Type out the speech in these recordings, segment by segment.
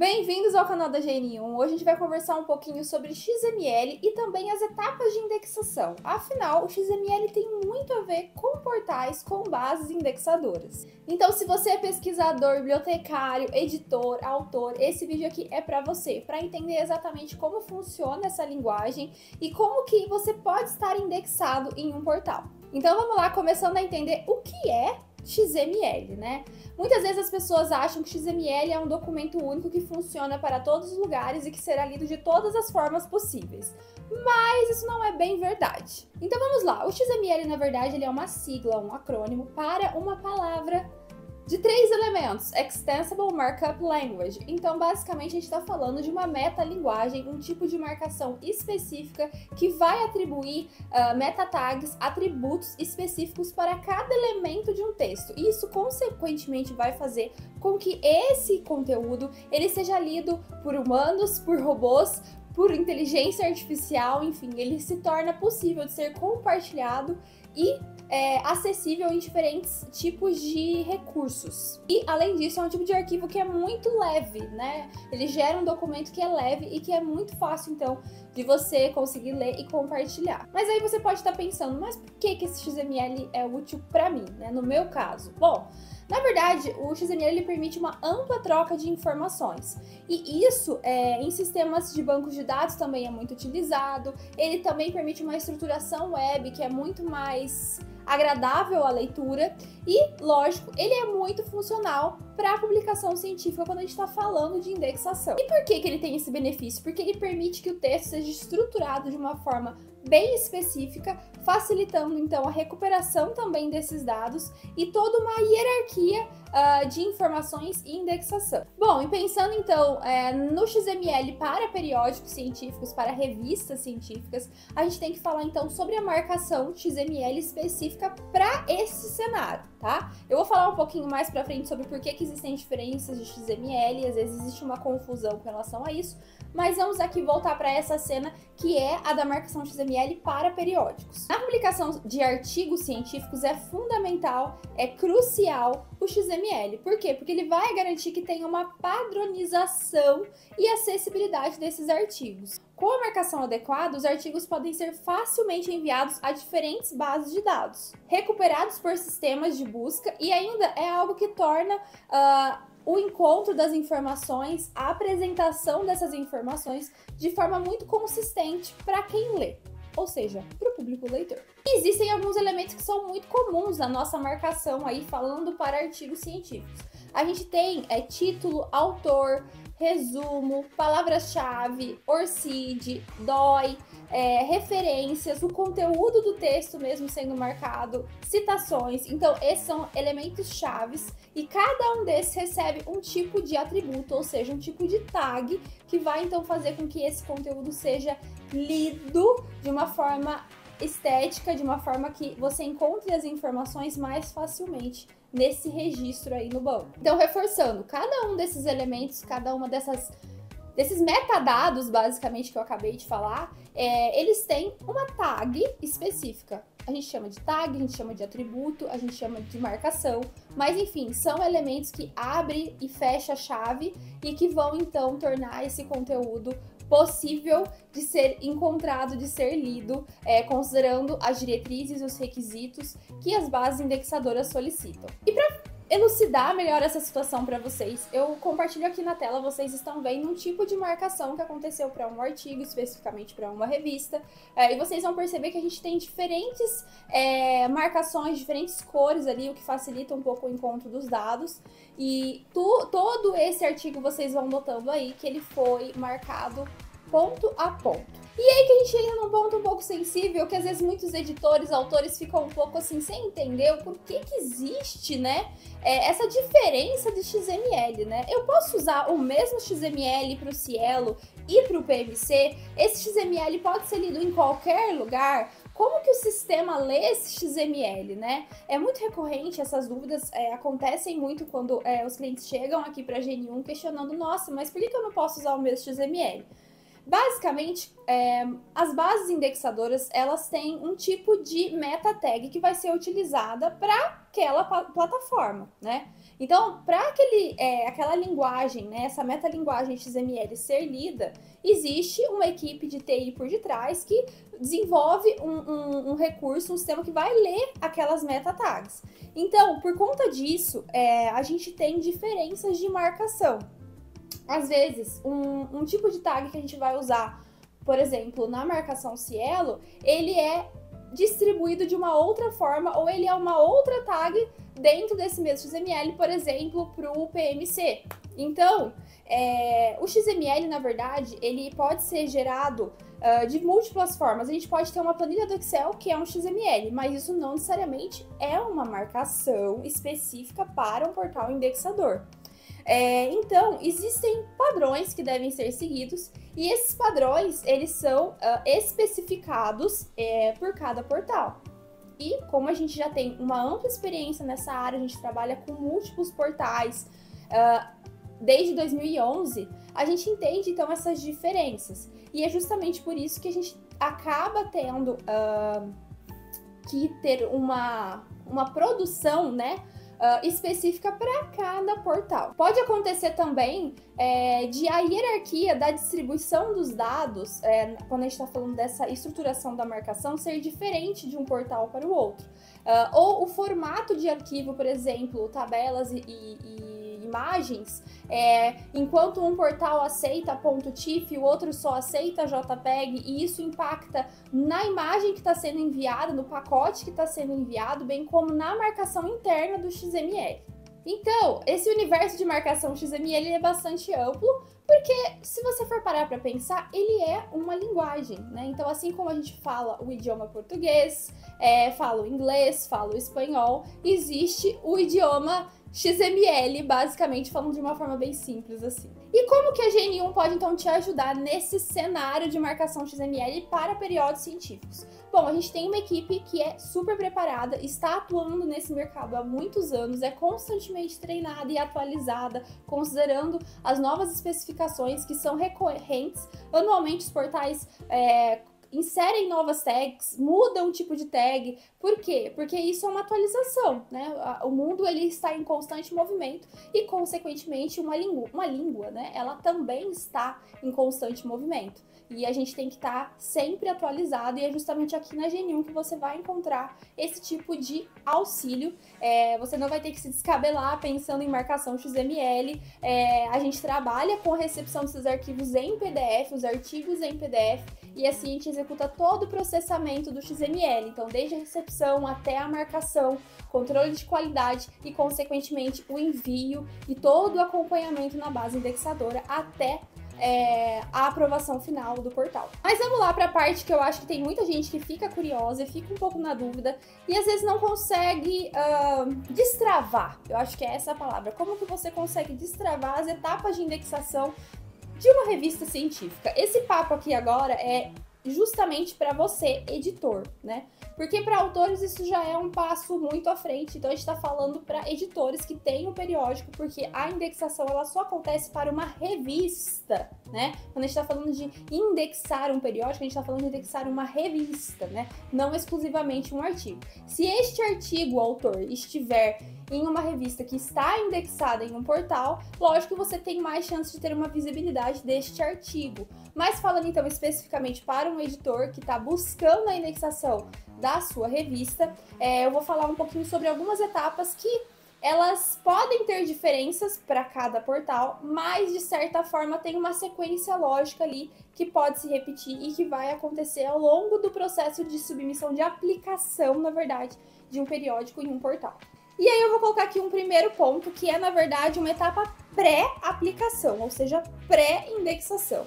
Bem-vindos ao canal da GN1. Hoje a gente vai conversar um pouquinho sobre XML e também as etapas de indexação. Afinal, o XML tem muito a ver com portais com bases indexadoras. Então, se você é pesquisador, bibliotecário, editor, autor, esse vídeo aqui é para você, para entender exatamente como funciona essa linguagem e como que você pode estar indexado em um portal. Então, vamos lá, começando a entender o que é XML, né? Muitas vezes as pessoas acham que XML é um documento único que funciona para todos os lugares e que será lido de todas as formas possíveis. Mas isso não é bem verdade. Então vamos lá, o XML na verdade ele é uma sigla, um acrônimo para uma palavra de 3 elementos, Extensible Markup Language. Então, basicamente, a gente está falando de uma metalinguagem, um tipo de marcação específica que vai atribuir meta tags, atributos específicos para cada elemento de um texto. E isso, consequentemente, vai fazer com que esse conteúdo ele seja lido por humanos, por robôs, por inteligência artificial, enfim, ele se torna possível de ser compartilhado e acessível em diferentes tipos de recursos. E, além disso, é um tipo de arquivo que é muito leve, né? Ele gera um documento que é leve e que é muito fácil, então, de você conseguir ler e compartilhar. Mas aí você pode estar pensando, mas por que esse XML é útil para mim, né? No meu caso? Bom, na verdade, o XML ele permite uma ampla troca de informações. E isso, em sistemas de bancos de dados também é muito utilizado. Ele também permite uma estruturação web que é muito mais agradável à leitura e, lógico, ele é muito funcional para a publicação científica quando a gente está falando de indexação. E por que ele tem esse benefício? Porque ele permite que o texto seja estruturado de uma forma bem específica, facilitando então a recuperação também desses dados e toda uma hierarquia de informações e indexação. Bom, e pensando então no XML para periódicos científicos, para revistas científicas, a gente tem que falar então sobre a marcação XML específica para esse cenário, tá? Eu vou falar um pouquinho mais para frente sobre por que existem diferenças de XML e às vezes existe uma confusão com relação a isso, mas vamos aqui voltar para essa cena que é a da marcação XML para periódicos. Na publicação de artigos científicos é fundamental, é crucial o XML. Por quê? Porque ele vai garantir que tenha uma padronização e acessibilidade desses artigos. Com a marcação adequada, os artigos podem ser facilmente enviados a diferentes bases de dados, recuperados por sistemas de busca e ainda é algo que torna o encontro das informações, a apresentação dessas informações de forma muito consistente para quem lê, ou seja, para o público leitor. E existem alguns elementos que são muito comuns na nossa marcação aí, falando para artigos científicos. A gente tem título, autor, resumo, palavras-chave, ORCID, DOI, referências, o conteúdo do texto mesmo sendo marcado, citações. Então, esses são elementos chaves e cada um desses recebe um tipo de atributo, ou seja, um tipo de tag que vai então fazer com que esse conteúdo seja lido de uma forma estética, de uma forma que você encontre as informações mais facilmente nesse registro aí no banco. Então, reforçando, cada um desses elementos, cada uma desses metadados, basicamente, que eu acabei de falar, eles têm uma tag específica. A gente chama de tag, a gente chama de atributo, a gente chama de marcação, mas enfim, são elementos que abrem e fecham a chave e que vão então tornar esse conteúdo possível de ser encontrado, de ser lido, considerando as diretrizes e os requisitos que as bases indexadoras solicitam. E para elucidar melhor essa situação para vocês, eu compartilho aqui na tela, vocês estão vendo um tipo de marcação que aconteceu para um artigo, especificamente para uma revista, e vocês vão perceber que a gente tem diferentes marcações, diferentes cores ali, o que facilita um pouco o encontro dos dados, e todo esse artigo vocês vão notando aí que ele foi marcado ponto a ponto. E aí que a gente entra num ponto um pouco sensível, que às vezes muitos editores, autores ficam um pouco assim, sem entender o porquê que existe, né, essa diferença de XML, né? Eu posso usar o mesmo XML para o Cielo e para o PMC? Esse XML pode ser lido em qualquer lugar? Como que o sistema lê esse XML, né? É muito recorrente, essas dúvidas acontecem muito quando os clientes chegam aqui para a GN1 questionando, nossa, mas por que eu não posso usar o mesmo XML? Basicamente, as bases indexadoras, elas têm um tipo de meta tag que vai ser utilizada para aquela plataforma, né? Então, para aquela linguagem, né, essa metalinguagem XML ser lida, existe uma equipe de TI por detrás que desenvolve um recurso, um sistema que vai ler aquelas meta tags. Então, por conta disso, a gente tem diferenças de marcação. Às vezes, um tipo de tag que a gente vai usar, por exemplo, na marcação Cielo, ele é distribuído de uma outra forma, ou ele é uma outra tag dentro desse mesmo XML, por exemplo, para o PMC. Então, o XML, na verdade, ele pode ser gerado de múltiplas formas. A gente pode ter uma planilha do Excel que é um XML, mas isso não necessariamente é uma marcação específica para um portal indexador. Então, existem padrões que devem ser seguidos e esses padrões, eles são especificados por cada portal. E como a gente já tem uma ampla experiência nessa área, a gente trabalha com múltiplos portais desde 2011, a gente entende então essas diferenças. E é justamente por isso que a gente acaba tendo que ter uma produção, né, específica para cada portal. Pode acontecer também de a hierarquia da distribuição dos dados, quando a gente está falando dessa estruturação da marcação, ser diferente de um portal para o outro. Ou o formato de arquivo, por exemplo, tabelas e imagens, enquanto um portal aceita .tif, o outro só aceita JPEG, e isso impacta na imagem que está sendo enviada, no pacote que está sendo enviado, bem como na marcação interna do XML. Então, esse universo de marcação XML é bastante amplo, porque se você for parar para pensar, ele é uma linguagem, né? Então, assim como a gente fala o idioma português, fala o inglês, fala o espanhol, existe o idioma XML, basicamente falando de uma forma bem simples assim. E como que a GN1 pode então te ajudar nesse cenário de marcação XML para periódicos científicos? Bom, a gente tem uma equipe que é super preparada, está atuando nesse mercado há muitos anos, é constantemente treinada e atualizada, considerando as novas especificações que são recorrentes. Anualmente os portais inserem novas tags, mudam o tipo de tag. Por quê? Porque isso é uma atualização, né? O mundo ele está em constante movimento e, consequentemente, uma língua, né? Ela também está em constante movimento. E a gente tem que estar sempre atualizado, e é justamente aqui na GN1 que você vai encontrar esse tipo de auxílio. Você não vai ter que se descabelar pensando em marcação XML. A gente trabalha com a recepção desses arquivos em PDF, os artigos em PDF, e assim a gente executa todo o processamento do XML. Então, desde a recepção até a marcação, controle de qualidade e, consequentemente, o envio e todo o acompanhamento na base indexadora até a aprovação final do portal. Mas vamos lá para a parte que eu acho que tem muita gente que fica curiosa e fica um pouco na dúvida e às vezes não consegue destravar. Eu acho que é essa a palavra. Como que você consegue destravar as etapas de indexação de uma revista científica? Esse papo aqui agora é justamente para você, editor, né? Porque para autores isso já é um passo muito à frente, então a gente está falando para editores que têm um periódico, porque a indexação ela só acontece para uma revista, né? Quando a gente está falando de indexar um periódico, a gente está falando de indexar uma revista, né? Não exclusivamente um artigo. Se este artigo, o autor, estiver em uma revista que está indexada em um portal, lógico que você tem mais chance de ter uma visibilidade deste artigo. Mas falando então especificamente para um editor que está buscando a indexação da sua revista, eu vou falar um pouquinho sobre algumas etapas que elas podem ter diferenças para cada portal, mas de certa forma tem uma sequência lógica ali que pode se repetir e que vai acontecer ao longo do processo de submissão de aplicação, na verdade, de um periódico em um portal. E aí eu vou colocar aqui um primeiro ponto, que é, na verdade, uma etapa pré-aplicação, ou seja, pré-indexação.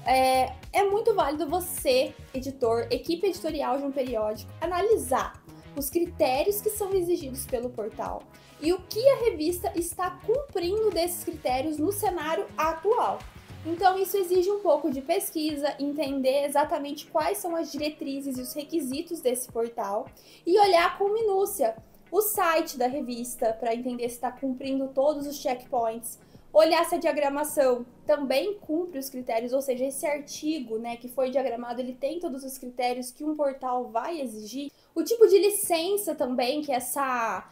É muito válido você, editor, equipe editorial de um periódico, analisar os critérios que são exigidos pelo portal e o que a revista está cumprindo desses critérios no cenário atual. Então, isso exige um pouco de pesquisa, entender exatamente quais são as diretrizes e os requisitos desse portal e olhar com minúcia o site da revista para entender se está cumprindo todos os checkpoints, olhar se a diagramação também cumpre os critérios, ou seja, esse artigo, né, que foi diagramado, ele tem todos os critérios que um portal vai exigir. O tipo de licença também que essa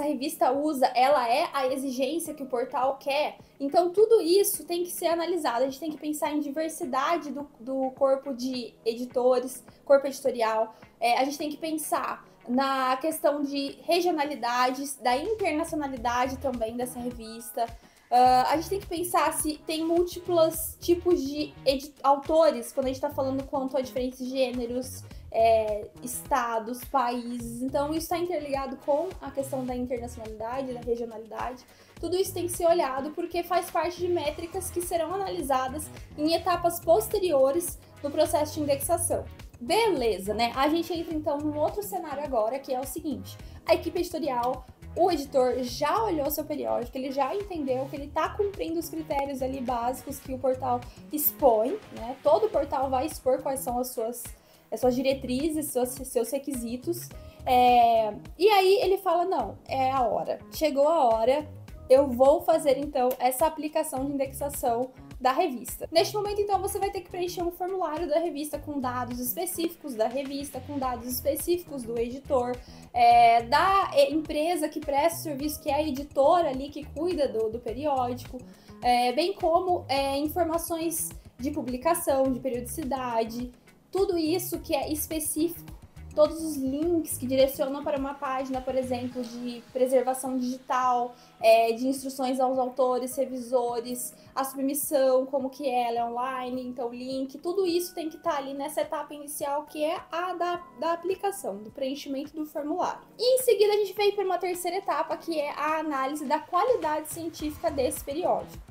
revista usa, ela é a exigência que o portal quer. Então, tudo isso tem que ser analisado. A gente tem que pensar em diversidade do corpo de editores, corpo editorial. A gente tem que pensar na questão de regionalidades, da internacionalidade também dessa revista. A gente tem que pensar se tem múltiplos tipos de autores, quando a gente está falando quanto a diferentes gêneros, estados, países. Então, isso está interligado com a questão da internacionalidade, da regionalidade. Tudo isso tem que ser olhado porque faz parte de métricas que serão analisadas em etapas posteriores no processo de indexação. Beleza, né? A gente entra então num outro cenário agora, que é o seguinte: a equipe editorial, o editor já olhou seu periódico, ele já entendeu que ele está cumprindo os critérios ali básicos que o portal expõe, né? Todo portal vai expor quais são as suas diretrizes, seus requisitos. E aí ele fala, não, é a hora, chegou a hora, eu vou fazer então essa aplicação de indexação da revista. Neste momento, então, você vai ter que preencher um formulário da revista com dados específicos da revista, com dados específicos do editor, da empresa que presta o serviço, que é a editora ali que cuida do periódico, bem como informações de publicação, de periodicidade, tudo isso que é específico. Todos os links que direcionam para uma página, por exemplo, de preservação digital, de instruções aos autores, revisores, a submissão, como que ela é online, então o link, tudo isso tem que estar ali nessa etapa inicial, que é a da aplicação, do preenchimento do formulário. E em seguida a gente vem para uma terceira etapa, que é a análise da qualidade científica desse periódico.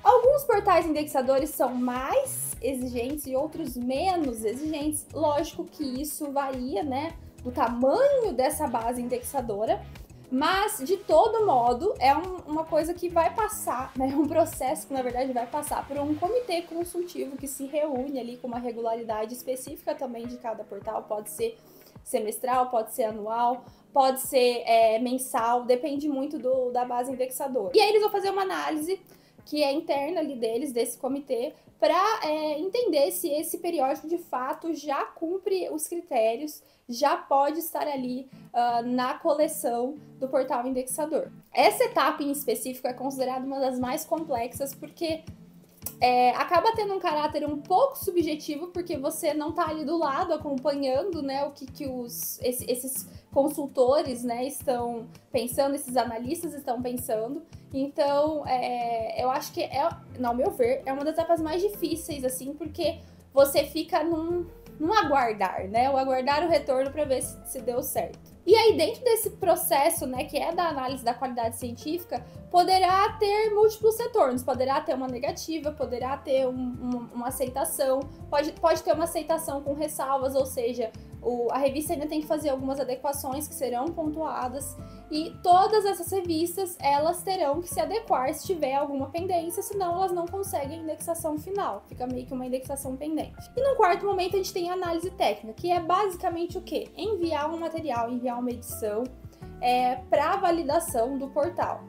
Alguns portais indexadores são mais exigentes e outros menos exigentes. Lógico que isso varia, né, do tamanho dessa base indexadora, mas de todo modo é uma coisa que vai passar, né, um processo que na verdade vai passar por um comitê consultivo que se reúne ali com uma regularidade específica também de cada portal. Pode ser semestral, pode ser anual, pode ser mensal, depende muito da base indexadora. E aí eles vão fazer uma análise que é interna ali deles, desse comitê, para entender se esse periódico de fato já cumpre os critérios, já pode estar ali na coleção do portal indexador. Essa etapa em específico é considerada uma das mais complexas porque acaba tendo um caráter um pouco subjetivo, porque você não está ali do lado acompanhando, né, o que esses consultores, né, estão pensando, esses analistas estão pensando. Então, eu acho que, ao meu ver, é uma das etapas mais difíceis, assim, porque você fica num aguardar, né? O aguardar o retorno para ver se deu certo. E aí, dentro desse processo, né, que é da análise da qualidade científica, poderá ter múltiplos retornos, poderá ter uma negativa, poderá ter uma aceitação, pode ter uma aceitação com ressalvas, ou seja, a revista ainda tem que fazer algumas adequações que serão pontuadas, e todas essas revistas, elas terão que se adequar se tiver alguma pendência, senão elas não conseguem a indexação final, fica meio que uma indexação pendente. E no quarto momento a gente tem a análise técnica, que é basicamente o quê? Enviar um material, enviar uma edição para validação do portal.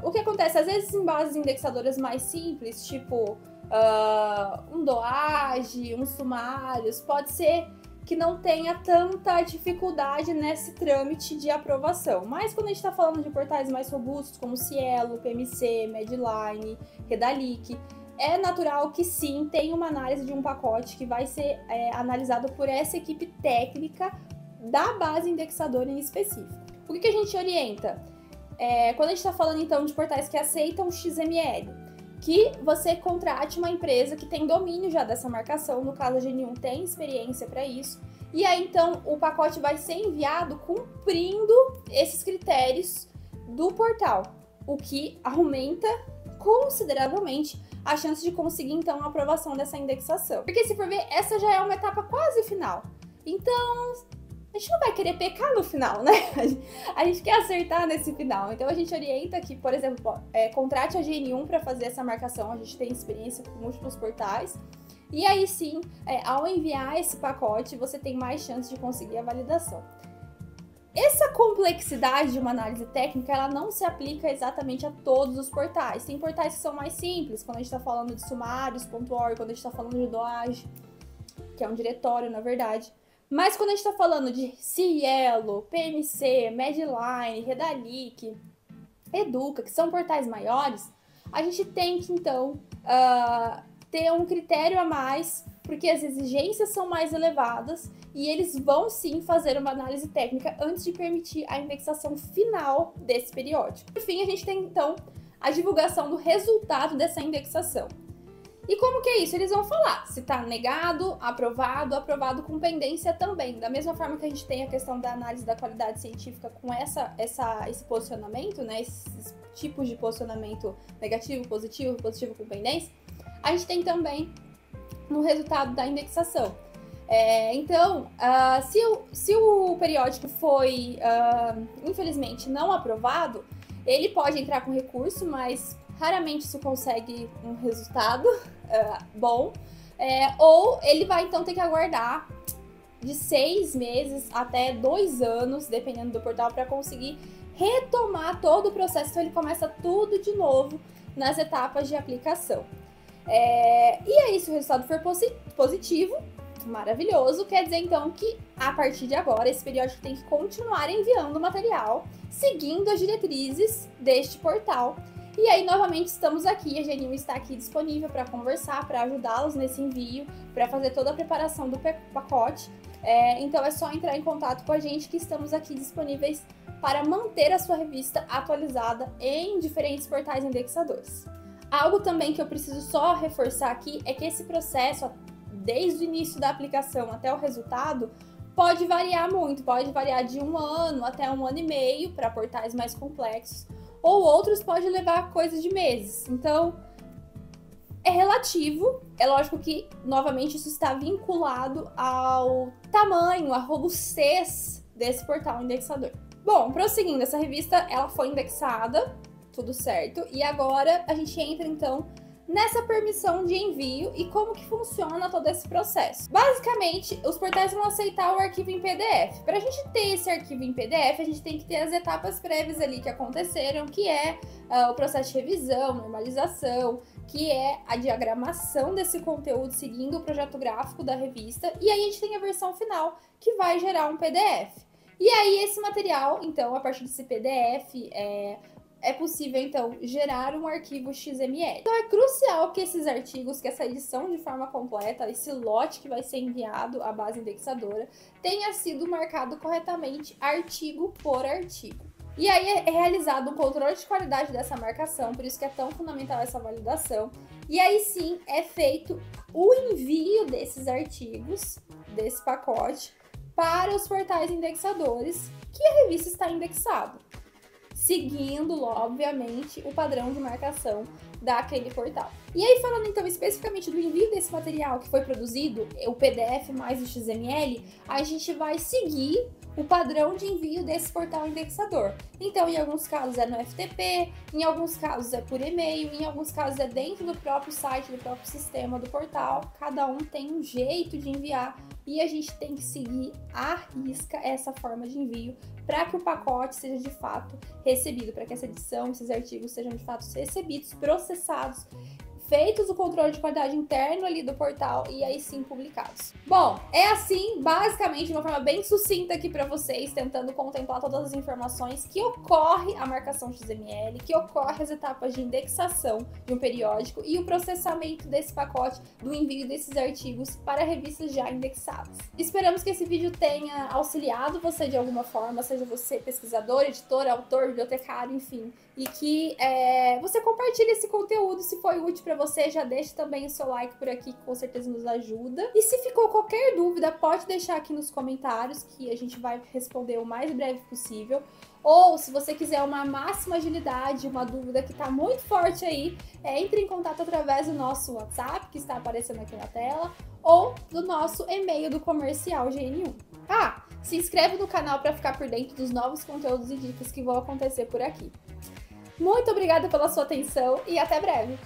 O que acontece? Às vezes em bases indexadoras mais simples, tipo um DOAJ, uns sumários, pode ser que não tenha tanta dificuldade nesse trâmite de aprovação. Mas quando a gente está falando de portais mais robustos, como Cielo, PMC, Medline, Redalic, é natural que sim, tenha uma análise de um pacote que vai ser analisado por essa equipe técnica da base indexadora em específico. O que a gente orienta? Quando a gente está falando então de portais que aceitam XML, que você contrate uma empresa que tem domínio já dessa marcação, no caso a Genium tem experiência para isso, e aí então o pacote vai ser enviado cumprindo esses critérios do portal, o que aumenta consideravelmente a chance de conseguir então a aprovação dessa indexação. Porque se for ver, essa já é uma etapa quase final, então a gente não vai querer pecar no final, né? A gente quer acertar nesse final. Então a gente orienta que, por exemplo, contrate a Genium para fazer essa marcação. A gente tem experiência com múltiplos portais. E aí sim, ao enviar esse pacote, você tem mais chance de conseguir a validação. Essa complexidade de uma análise técnica, ela não se aplica exatamente a todos os portais. Tem portais que são mais simples, quando a gente está falando de sumários.org, quando a gente está falando de DOAJ, que é um diretório, na verdade. Mas quando a gente está falando de Cielo, PMC, Medline, Redalic, Educa, que são portais maiores, a gente tem que, então, ter um critério a mais, porque as exigências são mais elevadas e eles vão, sim, fazer uma análise técnica antes de permitir a indexação final desse periódico. Por fim, a gente tem, então, a divulgação do resultado dessa indexação. E como que é isso? Eles vão falar se está negado, aprovado, aprovado com pendência também. Da mesma forma que a gente tem a questão da análise da qualidade científica com esse posicionamento, né? Esses tipos de posicionamento negativo, positivo com pendência, a gente tem também no resultado da indexação. Então, se o periódico foi, infelizmente, não aprovado, ele pode entrar com recurso, mas raramente isso consegue um resultado bom, ou ele vai então ter que aguardar de 6 meses até 2 anos, dependendo do portal, para conseguir retomar todo o processo. Então ele começa tudo de novo nas etapas de aplicação. E aí, se o resultado for positivo, maravilhoso, quer dizer então que a partir de agora esse periódico tem que continuar enviando material, seguindo as diretrizes deste portal. E aí, novamente, estamos aqui, a GNU está aqui disponível para conversar, para ajudá-los nesse envio, para fazer toda a preparação do pacote. Então é só entrar em contato com a gente que estamos aqui disponíveis para manter a sua revista atualizada em diferentes portais indexadores. Algo também que eu preciso só reforçar aqui é que esse processo, desde o início da aplicação até o resultado, pode variar muito, pode variar de 1 ano até 1 ano e meio para portais mais complexos, ou outros pode levar coisa de meses. Então, é relativo. É lógico que, novamente, isso está vinculado ao tamanho, à robustez desse portal indexador. Bom, prosseguindo, essa revista ela foi indexada, tudo certo, e agora a gente entra, então, nessa permissão de envio e como que funciona todo esse processo. Basicamente, os portais vão aceitar o arquivo em PDF. Para a gente ter esse arquivo em PDF, a gente tem que ter as etapas prévias ali que aconteceram, que é o processo de revisão, normalização, que é a diagramação desse conteúdo seguindo o projeto gráfico da revista, e aí a gente tem a versão final, que vai gerar um PDF. E aí esse material, então, a partir desse PDF, é possível, então, gerar um arquivo XML. Então, é crucial que esses artigos, que essa edição de forma completa, esse lote que vai ser enviado à base indexadora, tenha sido marcado corretamente artigo por artigo. E aí é realizado um controle de qualidade dessa marcação, por isso que é tão fundamental essa validação. E aí sim é feito o envio desses artigos, desse pacote, para os portais indexadores que a revista está indexada, seguindo, obviamente, o padrão de marcação daquele portal. E aí, falando então especificamente do envio desse material que foi produzido, o PDF mais o XML, a gente vai seguir o padrão de envio desse portal indexador. Então, em alguns casos é no FTP, em alguns casos é por e-mail, em alguns casos é dentro do próprio site, do próprio sistema do portal. Cada um tem um jeito de enviar e a gente tem que seguir à risca essa forma de envio para que o pacote seja de fato recebido, para que essa edição, esses artigos sejam de fato recebidos, processados, feitos o controle de qualidade interno ali do portal e aí sim publicados. Bom, é assim, basicamente, de uma forma bem sucinta aqui para vocês, tentando contemplar todas as informações que ocorre a marcação XML, que ocorre as etapas de indexação de um periódico e o processamento desse pacote, do envio desses artigos para revistas já indexadas. Esperamos que esse vídeo tenha auxiliado você de alguma forma, seja você pesquisador, editor, autor, bibliotecário, enfim, e que você compartilhe esse conteúdo se foi útil para você, já deixe também o seu like por aqui, que com certeza nos ajuda. E se ficou qualquer dúvida, pode deixar aqui nos comentários, que a gente vai responder o mais breve possível. Ou, se você quiser uma máxima agilidade, uma dúvida que está muito forte aí, entre em contato através do nosso WhatsApp, que está aparecendo aqui na tela, ou do nosso e-mail do comercial GNU. Se inscreve no canal para ficar por dentro dos novos conteúdos e dicas que vão acontecer por aqui. Muito obrigada pela sua atenção e até breve!